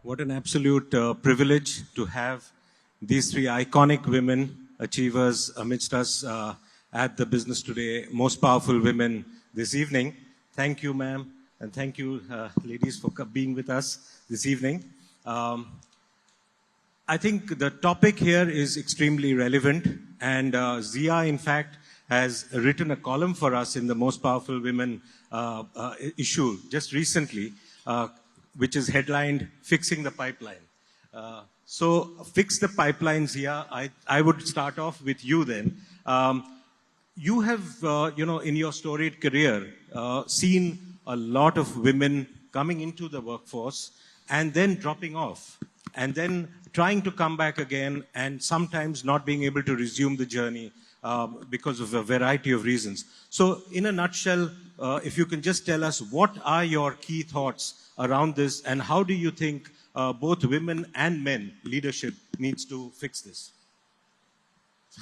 What an absolute privilege to have these three iconic women achievers amidst us at the Business Today Most Powerful Women this evening. Thank you, ma'am, and thank you, ladies, for being with us this evening. I think the topic here is extremely relevant, and Zia, in fact, has written a column for us in the Most Powerful Women issue just recently, which is headlined, Fixing the Pipeline. So, fix the pipeline, Zia. I would start off with you then. You have, in your storied career, seen a lot of women coming into the workforce and then dropping off, and then trying to come back again, and sometimes not being able to resume the journey because of a variety of reasons. So, in a nutshell, if you can just tell us, what are your key thoughts around this, and how do you think both women and men leadership needs to fix this?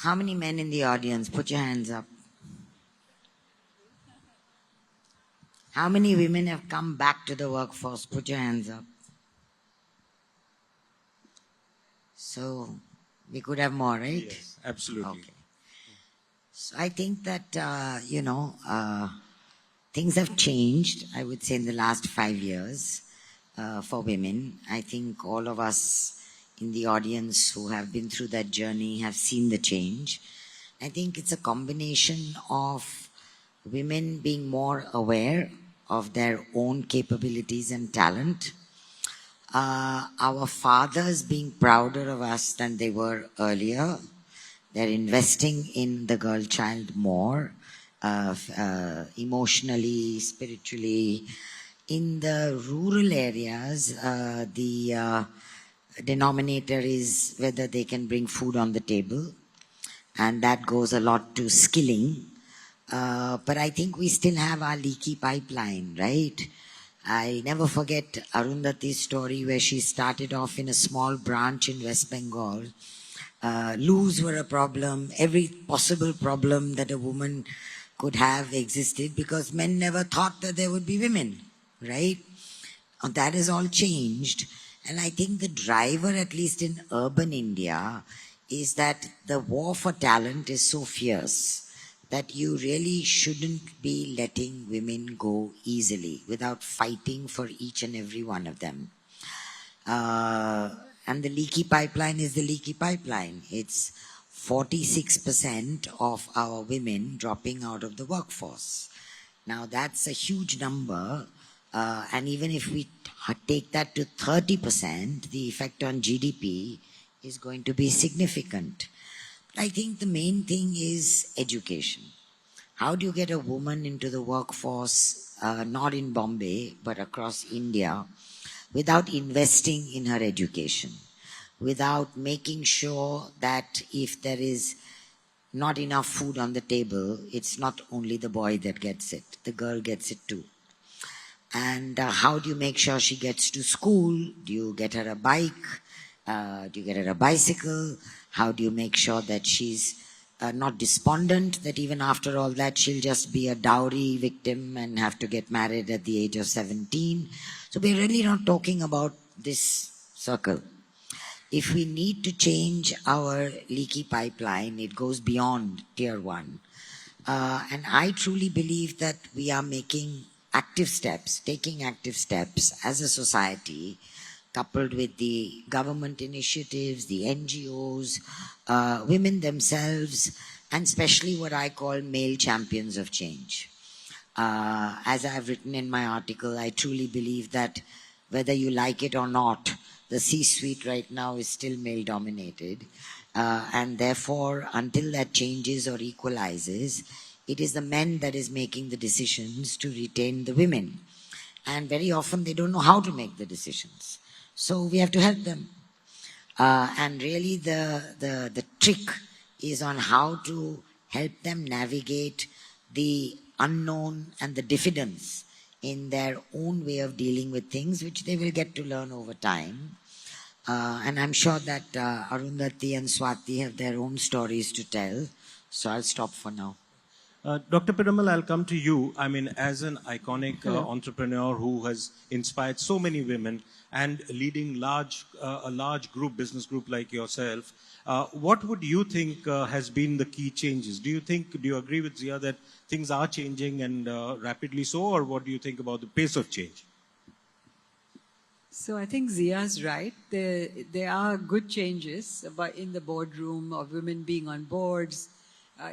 How many men in the audience? Put your hands up. How many women have come back to the workforce? Put your hands up. So, we could have more, right? Yes, absolutely. Okay. So, I think that, things have changed, I would say, in the last 5 years for women. I think all of us in the audience who have been through that journey have seen the change. I think it's a combination of women being more aware of their own capabilities and talent, our fathers being prouder of us than they were earlier. They're investing in the girl child more, emotionally, spiritually. In the rural areas, the denominator is whether they can bring food on the table, and that goes a lot to skilling. But I think we still have our leaky pipeline, right? I never forget Arundhati's story, where she started off in a small branch in West Bengal. Loos were a problem. Every possible problem that a woman could have existed, because men never thought that there would be women, right? That has all changed. And I think the driver, at least in urban India, is that the war for talent is so fierce that you really shouldn't be letting women go easily without fighting for each and every one of them. And the leaky pipeline is the leaky pipeline. It's 46% of our women dropping out of the workforce. Now that's a huge number, and even if we take that to 30%, the effect on GDP is going to be significant. I think the main thing is education. How do you get a woman into the workforce, not in Bombay, but across India, without investing in her education, without making sure that if there is not enough food on the table, it's not only the boy that gets it, the girl gets it too. And how do you make sure she gets to school? Do you get her a bike? Do you get her a bicycle? How do you make sure that she's not despondent, that even after all that she'll just be a dowry victim and have to get married at the age of 17? So we're really not talking about this circle. If we need to change our leaky pipeline, it goes beyond tier 1. And I truly believe that we are making active steps, taking active steps as a society, coupled with the government initiatives, the NGOs, women themselves, and especially what I call male champions of change. As I've written in my article, I truly believe that whether you like it or not, the C-suite right now is still male-dominated. And therefore, until that changes or equalizes, it is the men that is making the decisions to retain the women. And very often they don't know how to make the decisions. So we have to help them. And really the trick is on how to help them navigate the unknown and the diffidence in their own way of dealing with things, which they will get to learn over time. And I'm sure that Arundhati and Swati have their own stories to tell. So I'll stop for now. Dr. Piramal, I'll come to you. I mean, as an iconic entrepreneur who has inspired so many women and leading a large group, business group like yourself, what would you think has been the key changes? Do you agree with Zia that things are changing and rapidly so, or what do you think about the pace of change? So I think Zia's right. There are good changes in the boardroom of women being on boards.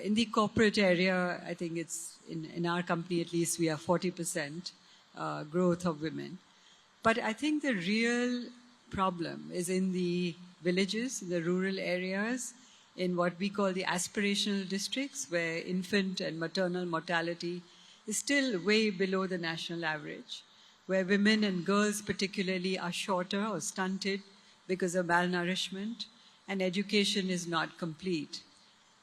In the corporate area, I think it's, in our company at least, we are 40% growth of women. But I think the real problem is in the villages, in the rural areas, in what we call the aspirational districts, where infant and maternal mortality is still way below the national average, where women and girls particularly are shorter or stunted because of malnourishment, and education is not complete.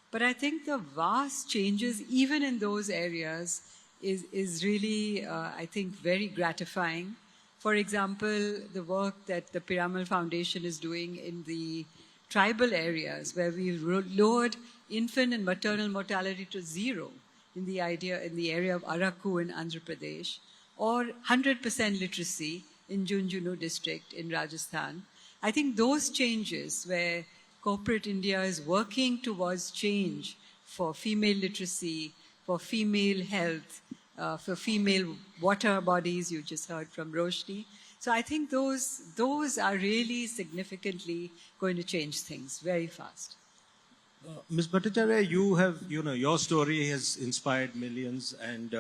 But I think the vast changes, even in those areas, is really, I think, very gratifying. For example, the work that the Piramal Foundation is doing in the tribal areas, where we've lowered infant and maternal mortality to 0 in the area of Araku in Andhra Pradesh, or 100% literacy in Junjunu district in Rajasthan. I think those changes where corporate India is working towards change for female literacy, for female health, for female water bodies, you just heard from Roshni. So I think those are really significantly going to change things very fast. Ms. Bhattacharya, your story has inspired millions, and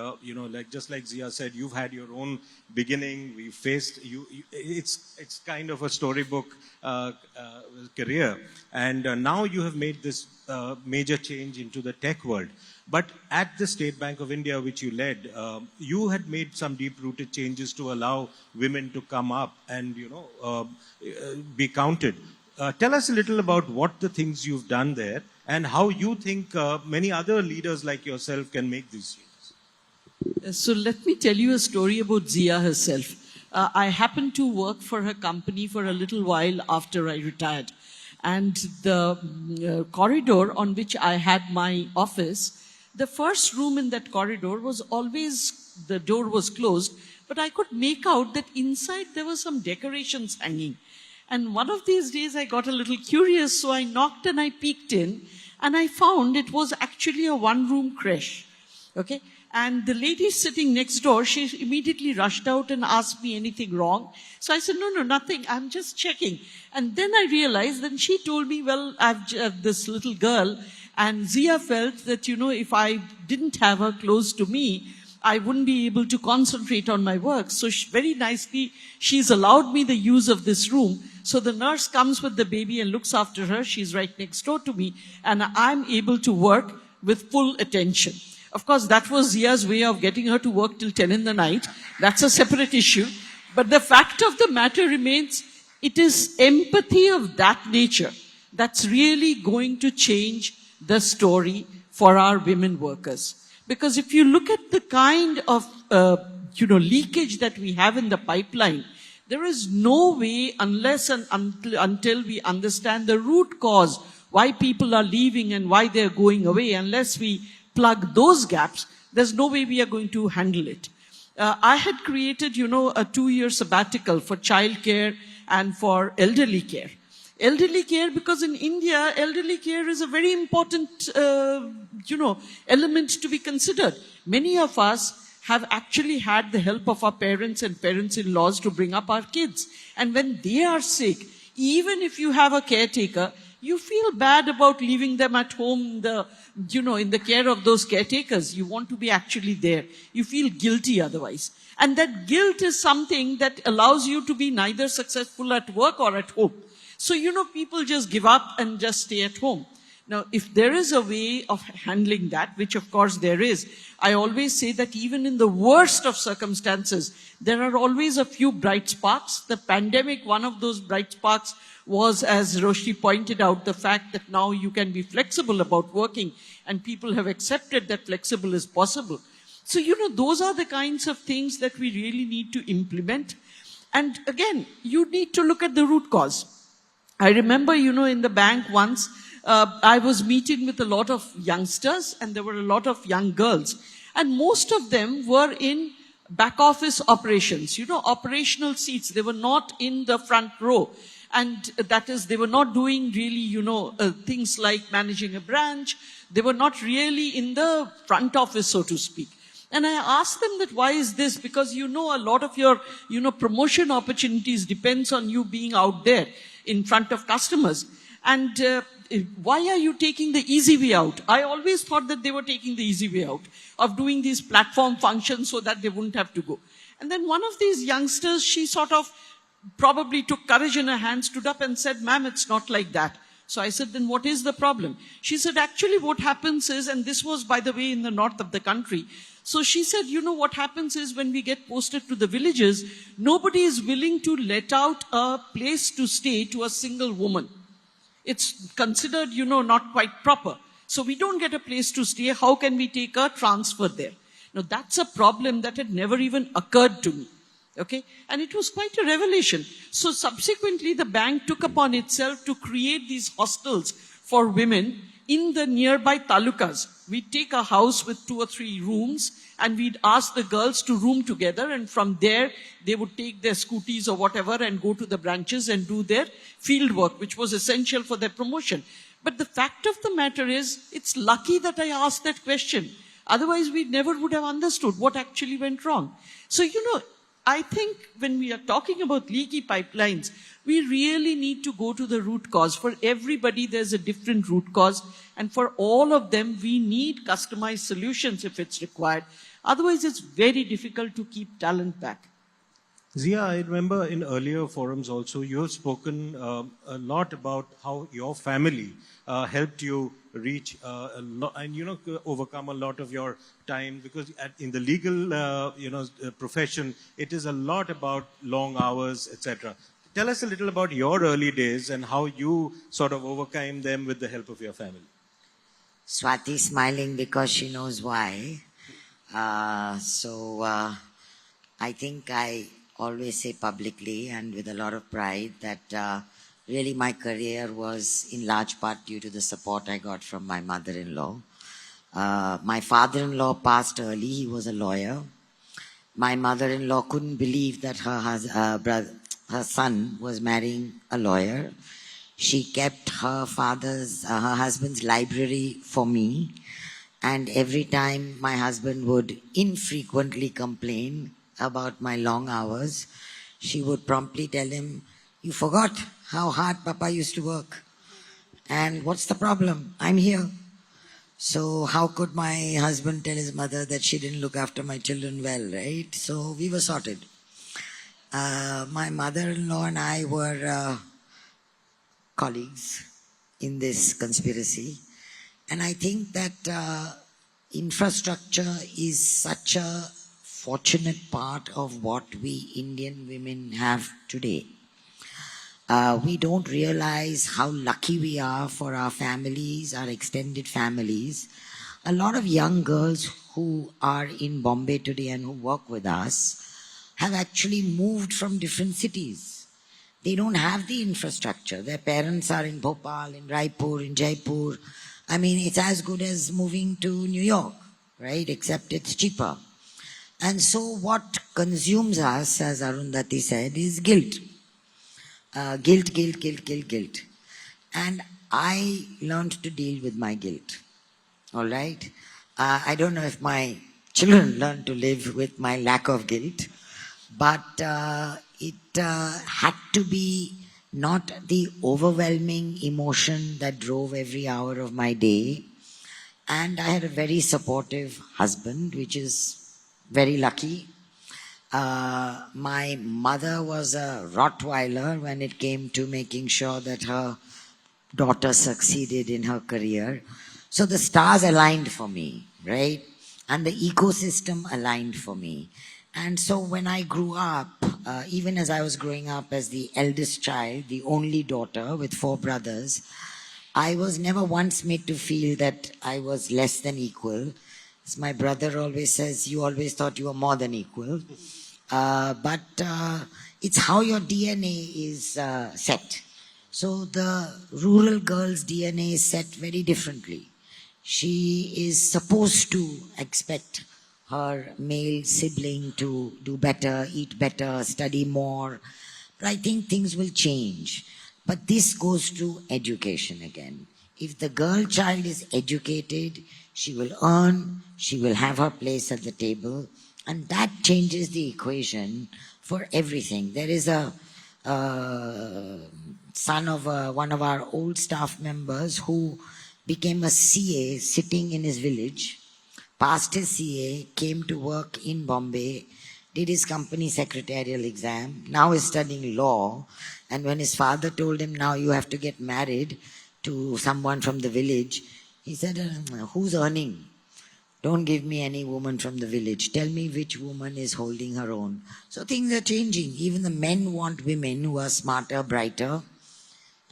just like Zia said, you've had your own beginning. We faced you. It's kind of a storybook career, and now you have made this major change into the tech world. But at the State Bank of India, which you led, you had made some deep-rooted changes to allow women to come up and be counted. Tell us a little about what the things you've done there and how you think many other leaders like yourself can make these changes. So let me tell you a story about Zia herself. I happened to work for her company for a little while after I retired. And the corridor on which I had my office, the first room in that corridor was always, the door was closed, but I could make out that inside there were some decorations hanging. And one of these days I got a little curious, so I knocked and I peeked in, and I found it was actually a one-room creche. Okay? And the lady sitting next door, she immediately rushed out and asked me anything wrong. So I said, no, nothing, I'm just checking. And then I realized, then she told me, well, I've this little girl, and Zia felt that, if I didn't have her close to me, I wouldn't be able to concentrate on my work. So very nicely, she's allowed me the use of this room. So the nurse comes with the baby and looks after her. She's right next door to me. And I'm able to work with full attention. Of course, that was Zia's way of getting her to work till 10 in the night. That's a separate issue. But the fact of the matter remains, it is empathy of that nature that's really going to change the story for our women workers. Because if you look at the kind of, leakage that we have in the pipeline, there is no way unless and until we understand the root cause, why people are leaving and why they're going away, unless we plug those gaps, there's no way we are going to handle it. I had created, a 2-year sabbatical for childcare and for elderly care. Elderly care, because in India, elderly care is a very important, element to be considered. Many of us have actually had the help of our parents and parents-in-laws to bring up our kids. And when they are sick, even if you have a caretaker, you feel bad about leaving them at home in the care of those caretakers. You want to be actually there. You feel guilty otherwise. And that guilt is something that allows you to be neither successful at work or at home. So, people just give up and just stay at home. Now, if there is a way of handling that, which of course there is, I always say that even in the worst of circumstances, there are always a few bright sparks. The pandemic, one of those bright sparks was, as Roshni pointed out, the fact that now you can be flexible about working, and people have accepted that flexible is possible. So, those are the kinds of things that we really need to implement. And again, you need to look at the root cause. I remember, in the bank once, I was meeting with a lot of youngsters, and there were a lot of young girls. And most of them were in back office operations, operational seats. They were not in the front row. And that is, they were not doing really, things like managing a branch. They were not really in the front office, so to speak. And I asked them that, why is this? Because a lot of your, promotion opportunities depends on you being out there in front of customers. And why are you taking the easy way out? I always thought that they were taking the easy way out of doing these platform functions so that they wouldn't have to go. And then one of these youngsters, she sort of probably took courage in her hand, stood up and said, "Ma'am, it's not like that." So I said, "Then what is the problem?" She said, "Actually what happens is," and this was, by the way, in the north of the country. So she said, what happens is when we get posted to the villages, nobody is willing to let out a place to stay to a single woman. It's considered, not quite proper. So we don't get a place to stay. How can we take a transfer there? Now that's a problem that had never even occurred to me. Okay. And it was quite a revelation. So subsequently, the bank took upon itself to create these hostels for women in the nearby talukas. We'd take a house with 2 or 3 rooms, and we'd ask the girls to room together, and from there they would take their scooties or whatever and go to the branches and do their field work, which was essential for their promotion. But the fact of the matter is, it's lucky that I asked that question. Otherwise, we never would have understood what actually went wrong. So, I think when we are talking about leaky pipelines, we really need to go to the root cause. For everybody, there's a different root cause. And for all of them, we need customized solutions if it's required. Otherwise, it's very difficult to keep talent back. Zia, I remember in earlier forums also, you have spoken a lot about how your family helped you reach and overcome a lot of your time, because in the legal profession, it is a lot about long hours, etc. Tell us a little about your early days and how you sort of overcame them with the help of your family. Swati smiling because she knows why. I think I always say publicly and with a lot of pride that really my career was in large part due to the support I got from my mother-in-law. My father-in-law passed early. He was a lawyer. My mother-in-law couldn't believe that her son was marrying a lawyer. She kept her husband's library for me. And every time my husband would infrequently complain about my long hours, she would promptly tell him, "You forgot how hard Papa used to work. And what's the problem? I'm here." So how could my husband tell his mother that she didn't look after my children well, right? So we were sorted. My mother-in-law and I were colleagues in this conspiracy. And I think that infrastructure is such a fortunate part of what we Indian women have today. We don't realize how lucky we are for our families, our extended families. A lot of young girls who are in Bombay today and who work with us have actually moved from different cities. They don't have the infrastructure. Their parents are in Bhopal, in Raipur, in Jaipur. I mean, it's as good as moving to New York, right? Except it's cheaper. And so what consumes us, as Arundhati said, is guilt. Guilt. And I learned to deal with my guilt. All right? I don't know if my children learned to live with my lack of guilt, but it had to be not the overwhelming emotion that drove every hour of my day. And I had a very supportive husband, which is very lucky. My mother was a Rottweiler when it came to making sure that her daughter succeeded in her career. So the stars aligned for me, right? And the ecosystem aligned for me. And so when I grew up, even as I was growing up as the eldest child, the only daughter with 4 brothers, I was never once made to feel that I was less than equal. As my brother always says, you always thought you were more than equal. But it's how your DNA is set. So the rural girl's DNA is set very differently. She is supposed to expect her male sibling to do better, eat better, study more. But I think things will change. But this goes to education again. If the girl child is educated, she will earn, she will have her place at the table, and that changes the equation for everything. There is a son of one of our old staff members who became a CA sitting in his village, passed his CA, came to work in Bombay, did his company secretarial exam, now is studying law, and when his father told him, now you have to get married to someone from the village, he said, who's earning? Don't give me any woman from the village. Tell me which woman is holding her own. So things are changing. Even the men want women who are smarter, brighter.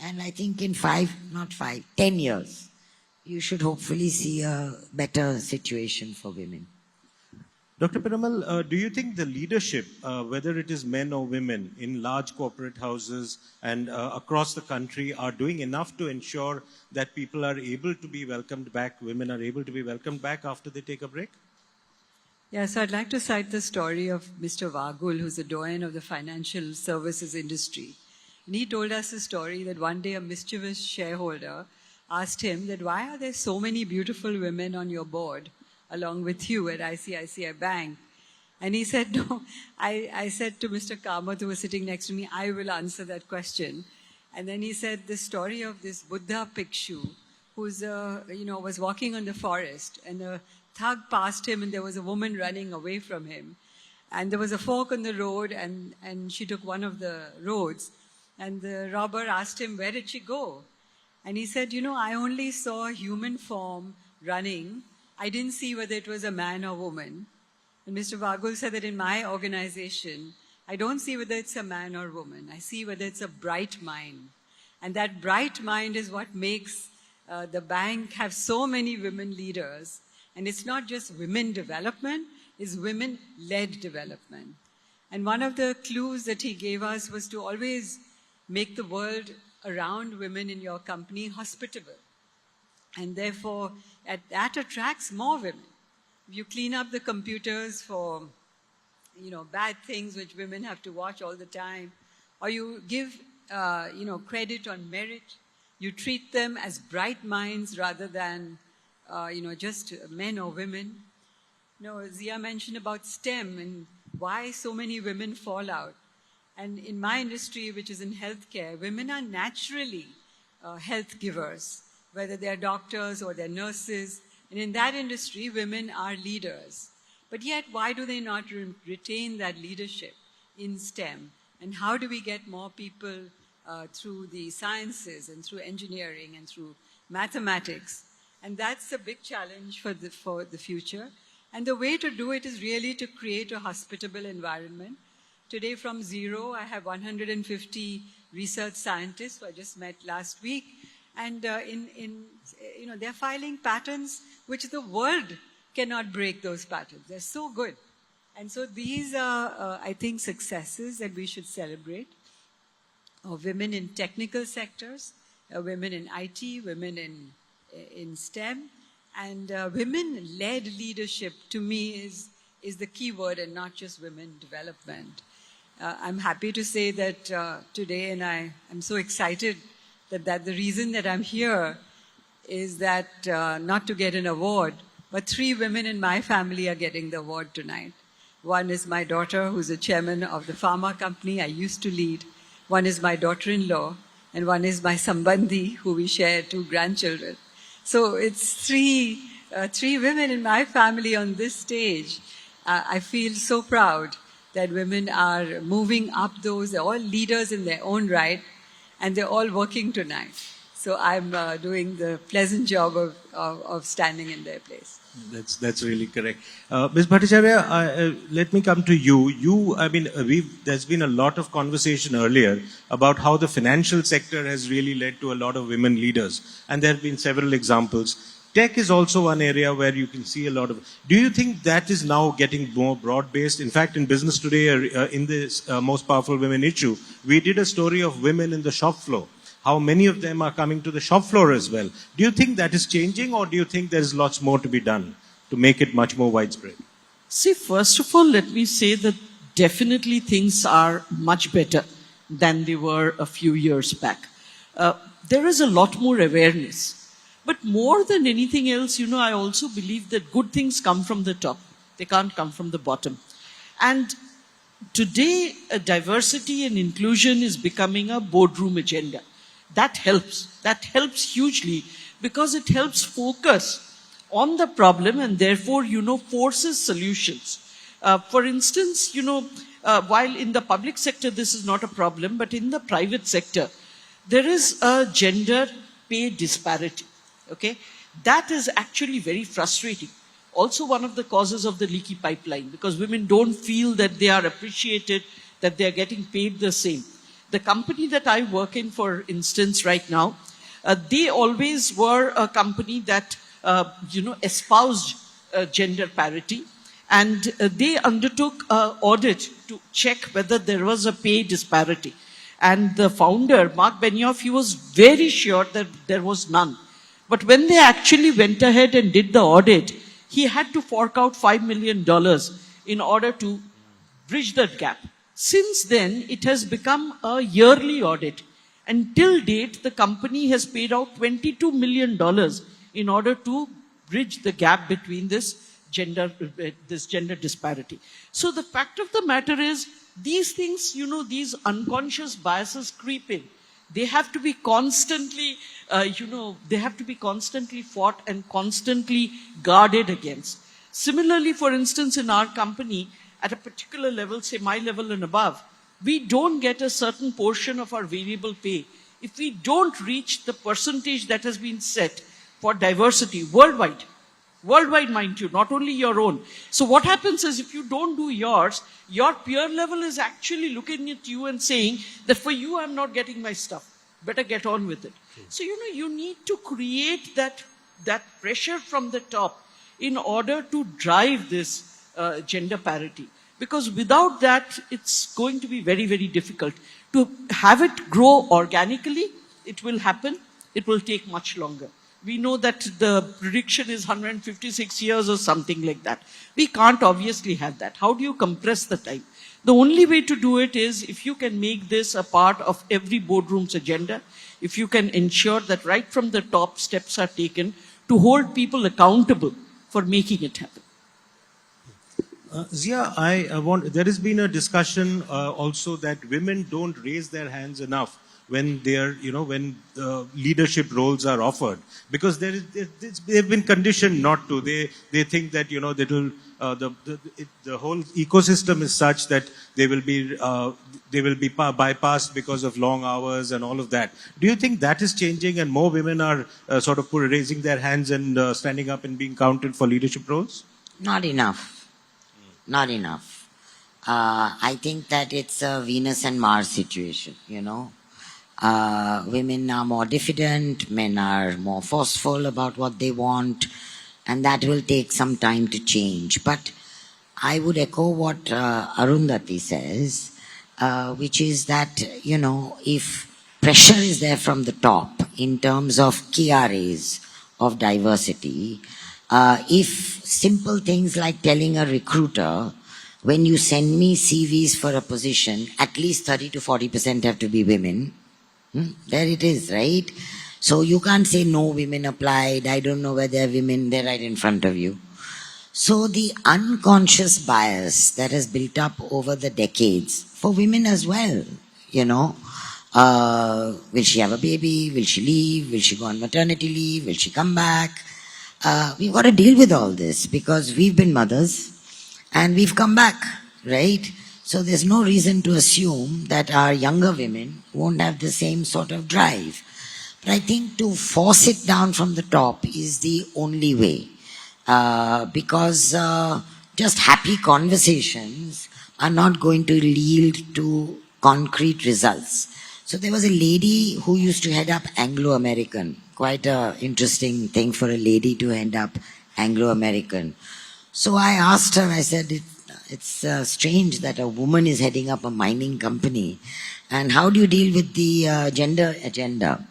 And I think in 10 years, you should hopefully see a better situation for women. Dr. Piramal, do you think the leadership, whether it is men or women, in large corporate houses and across the country are doing enough to ensure that people are able to be welcomed back, women are able to be welcomed back after they take a break? Yeah, so I'd like to cite the story of Mr. Vagul, who's the doyen of the financial services industry. And he told us a story that one day a mischievous shareholder asked him that why are there so many beautiful women on your board along with you at ICICI Bank? And he said, no, I said to Mr. Kamath, who was sitting next to me, I will answer that question. And then he said the story of this Buddha Pikshu, who's, was walking on the forest, and a thug passed him, and there was a woman running away from him. And there was a fork on the road, and she took one of the roads. And the robber asked him, where did she go? And he said, I only saw a human form running. I didn't see whether it was a man or woman. And Mr. Vagul said that in my organization, I don't see whether it's a man or woman. I see whether it's a bright mind. And that bright mind is what makes the bank have so many women leaders. And it's not just women development, it's women-led development. And one of the clues that he gave us was to always make the world around women in your company hospitable. And therefore, that attracts more women. If you clean up the computers for, bad things which women have to watch all the time, or you give, credit on merit, you treat them as bright minds rather than, just men or women. Zia mentioned about STEM and why so many women fall out. And in my industry, which is in healthcare, women are naturally health givers, whether they're doctors or they're nurses. And in that industry, women are leaders. But yet, why do they not retain that leadership in STEM? And how do we get more people through the sciences and through engineering and through mathematics? And that's a big challenge for the future. And the way to do it is really to create a hospitable environment. Today, from zero, I have 150 research scientists who I just met last week. And they're filing patents which the world cannot break those patents. They're so good. And so these are, I think, successes that we should celebrate. Women in technical sectors, women in IT, women in STEM. And women-led leadership, to me, is the key word, and not just women development. I'm happy to say that today, and I'm so excited that the reason that I'm here is that not to get an award, but 3 women in my family are getting the award tonight. One is my daughter, who's the chairman of the pharma company I used to lead. One is my daughter-in-law, and one is my sambandhi, who we share 2 grandchildren. So it's 3 women in my family on this stage. I feel so proud that women are moving up those. They're all leaders in their own right, and they're all working tonight. So I'm doing the pleasant job of standing in their place. That's really correct. Ms. Bhattacharya, let me come to you. There's been a lot of conversation earlier about how the financial sector has really led to a lot of women leaders. And there have been several examples. Tech is also one area where you can see a lot of... Do you think that is now getting more broad-based? In fact, in Business Today, in this Most Powerful Women issue, we did a story of women in the shop floor. how many of them are coming to the shop floor as well. Do you think that is changing, or do you think there is lots more to be done to make it much more widespread? See, first of all, let me say that definitely things are much better than they were a few years back. There is a lot more awareness. But more than anything else, I also believe that good things come from the top. They can't come from the bottom. And today, diversity and inclusion is becoming a boardroom agenda. That helps. That helps hugely because it helps focus on the problem and therefore, forces solutions. For instance, while in the public sector this is not a problem, but in the private sector, there is a gender pay disparity. Okay, that is actually very frustrating. Also one of the causes of the leaky pipeline, because women don't feel that they are appreciated, that they are getting paid the same. The company that I work in, for instance, right now, they always were a company that, espoused gender parity. And they undertook an audit to check whether there was a pay disparity. And the founder, Mark Benioff, he was very sure that there was none. But when they actually went ahead and did the audit, he had to fork out $5 million in order to bridge that gap. Since then, it has become a yearly audit. Until date, the company has paid out $22 million in order to bridge the gap between this gender disparity. So the fact of the matter is, these things, these unconscious biases creep in. They have to be constantly, they have to be constantly fought and constantly guarded against. Similarly, for instance, in our company, at a particular level, say my level and above, we don't get a certain portion of our variable pay if we don't reach the percentage that has been set for diversity worldwide. Worldwide, mind you, not only your own. So what happens is, if you don't do yours, your peer level is actually looking at you and saying that for you, I'm not getting my stuff. Better get on with it. So, you need to create that pressure from the top in order to drive this gender parity. Because without that, it's going to be very, very difficult. To have it grow organically, it will happen. It will take much longer. We know that the prediction is 156 years or something like that. We can't obviously have that. How do you compress the time? The only way to do it is if you can make this a part of every boardroom's agenda, if you can ensure that right from the top steps are taken to hold people accountable for making it happen. Zia, there has been a discussion also that women don't raise their hands enough when when leadership roles are offered, because they've been conditioned not to. They think that the whole ecosystem is such that they will be bypassed because of long hours and all of that. Do you think that is changing and more women are sort of raising their hands and standing up and being counted for leadership roles? Not enough. Not enough. I think that it's a Venus and Mars situation, Women are more diffident, men are more forceful about what they want, and that will take some time to change. But I would echo what Arundhati says, which is that, if pressure is there from the top in terms of KRAs of diversity, if simple things like telling a recruiter, when you send me CVs for a position, at least 30 to 40% have to be women. There it is, right? So you can't say no women applied, I don't know where there are women, they're right in front of you. So the unconscious bias that has built up over the decades, for women as well, will she have a baby, will she leave, will she go on maternity leave, will she come back? We've got to deal with all this because we've been mothers and we've come back, right? So there's no reason to assume that our younger women won't have the same sort of drive. But I think to force it down from the top is the only way. Because just happy conversations are not going to lead to concrete results. So there was a lady who used to head up Anglo-American. Quite an interesting thing for a lady to head up Anglo-American. So I asked her, I said, it's strange that a woman is heading up a mining company. And how do you deal with the gender agenda?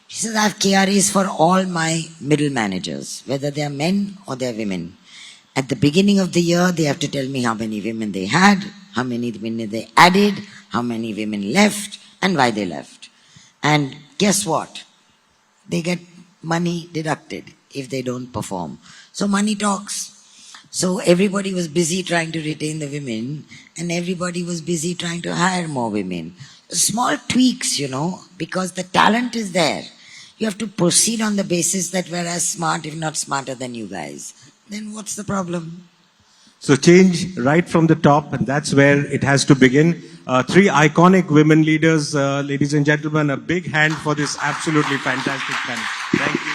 She says, I have KRAs for all my middle managers, whether they are men or they are women. At the beginning of the year, they have to tell me how many women they had, how many women they added, how many women left, and why they left. And guess what? They get money deducted if they don't perform. So money talks. So everybody was busy trying to retain the women, and everybody was busy trying to hire more women. Small tweaks, because the talent is there. You have to proceed on the basis that we're as smart, if not smarter than you guys. Then what's the problem? So change right from the top, and that's where it has to begin. 3 iconic women leaders, ladies and gentlemen, a big hand for this absolutely fantastic panel. Thank you.